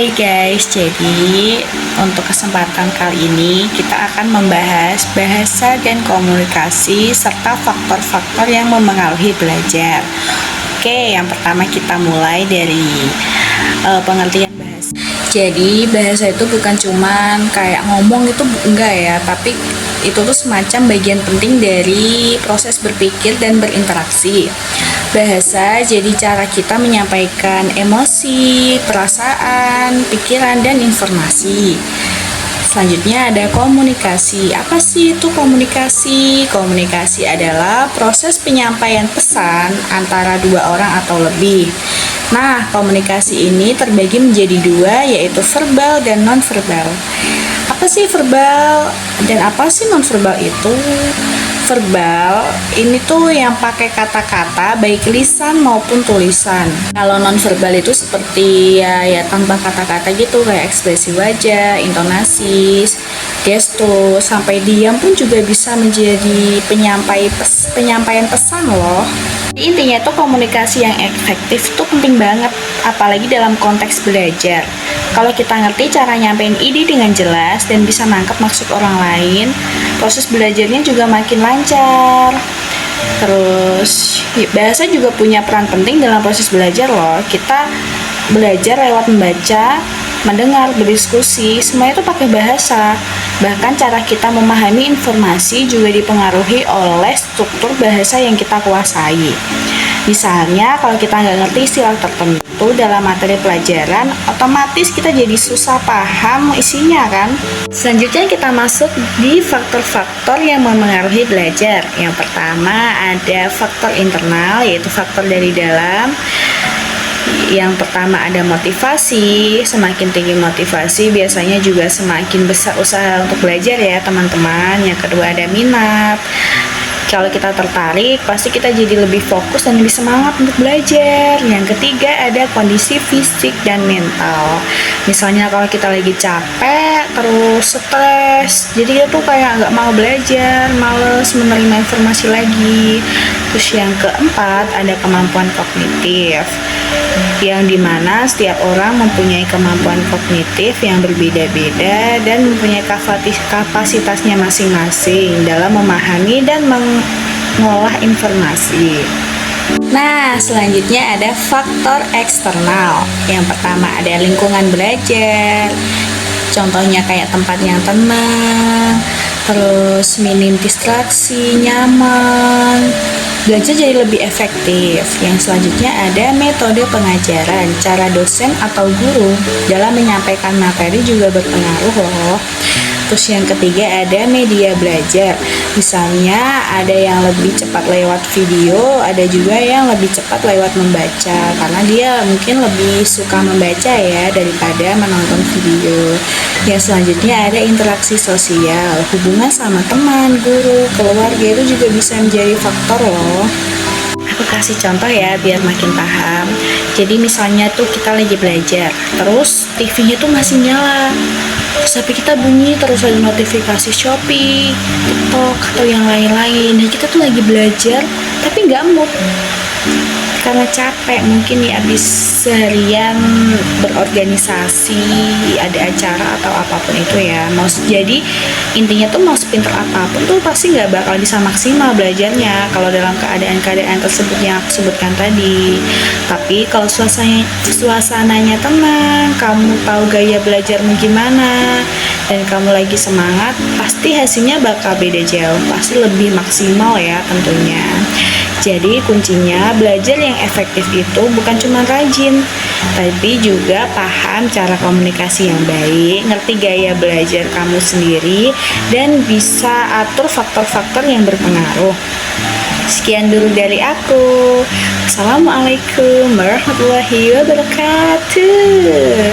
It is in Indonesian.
Hai guys, jadi untuk kesempatan kali ini kita akan membahas bahasa dan komunikasi serta faktor-faktor yang memengaruhi belajar. Oke, yang pertama kita mulai dari pengertian bahasa. Jadi bahasa itu bukan cuman kayak ngomong itu enggak ya, tapi itu tuh semacam bagian penting dari proses berpikir dan berinteraksi. Bahasa jadi cara kita menyampaikan emosi, perasaan, pikiran, dan informasi. Selanjutnya ada komunikasi. Apa sih itu komunikasi? Komunikasi adalah proses penyampaian pesan antara dua orang atau lebih. Nah, komunikasi ini terbagi menjadi dua, yaitu verbal dan non-verbal. Apa sih verbal dan apa sih non-verbal itu? Verbal ini tuh yang pakai kata-kata baik lisan maupun tulisan. Kalau non-verbal itu seperti ya tanpa kata-kata gitu, kayak ekspresi wajah, intonasi, gestur, sampai diam pun juga bisa menjadi penyampaian pesan loh. Intinya tuh komunikasi yang efektif tuh penting banget, apalagi dalam konteks belajar. Kalau kita ngerti cara nyampein ide dengan jelas dan bisa nangkep maksud orang lain, proses belajarnya juga makin lancar. Terus bahasa juga punya peran penting dalam proses belajar loh. Kita belajar lewat membaca, mendengar, berdiskusi, semuanya itu pakai bahasa. Bahkan cara kita memahami informasi juga dipengaruhi oleh struktur bahasa yang kita kuasai. Misalnya kalau kita nggak ngerti istilah tertentu dalam materi pelajaran, otomatis kita jadi susah paham isinya kan. Selanjutnya kita masuk di faktor-faktor yang memengaruhi belajar. Yang pertama ada faktor internal, yaitu faktor dari dalam. Yang pertama ada motivasi. Semakin tinggi motivasi biasanya juga semakin besar usaha untuk belajar ya teman-teman. Yang kedua ada minat. Kalau kita tertarik, pasti kita jadi lebih fokus dan lebih semangat untuk belajar. Yang ketiga ada kondisi fisik dan mental. Misalnya kalau kita lagi capek, terus stres, jadi kita tuh kayak nggak mau belajar, males menerima informasi lagi. Terus yang keempat ada kemampuan kognitif, yang dimana setiap orang mempunyai kemampuan kognitif yang berbeda-beda dan mempunyai kapasitasnya masing-masing dalam memahami dan mengolah informasi. Nah, selanjutnya ada faktor eksternal. Yang pertama ada lingkungan belajar, contohnya kayak tempat yang tenang, terus minim distraksi, nyaman, belajar jadi lebih efektif. Yang selanjutnya ada metode pengajaran. Cara dosen atau guru dalam menyampaikan materi juga berpengaruh loh. Terus yang ketiga ada media belajar. Misalnya ada yang lebih cepat lewat video, ada juga yang lebih cepat lewat membaca, karena dia mungkin lebih suka membaca ya daripada menonton video. Yang selanjutnya ada interaksi sosial. Hubungan sama teman, guru, keluarga itu juga bisa menjadi faktor loh. Aku kasih contoh ya biar makin paham. Jadi misalnya tuh kita lagi belajar, terus TV-nya tuh masih nyala, terus HP kita bunyi, terus ada notifikasi Shopee, TikTok, atau yang lain-lain. Nah kita tuh lagi belajar tapi nggak mood karena capek, mungkin ya habis seharian berorganisasi, ada acara atau apapun itu ya. Jadi intinya tuh mau sepinter apapun tuh pasti nggak bakal bisa maksimal belajarnya kalau dalam keadaan-keadaan tersebut yang aku sebutkan tadi. Tapi kalau suasananya tenang, kamu tahu gaya belajarmu gimana, dan kamu lagi semangat, pasti hasilnya bakal beda jauh, pasti lebih maksimal ya tentunya. Jadi kuncinya belajar yang efektif itu bukan cuma rajin, tapi juga paham cara komunikasi yang baik, ngerti gaya belajar kamu sendiri, dan bisa atur faktor-faktor yang berpengaruh. Sekian dulu dari aku. Assalamualaikum warahmatullahi wabarakatuh.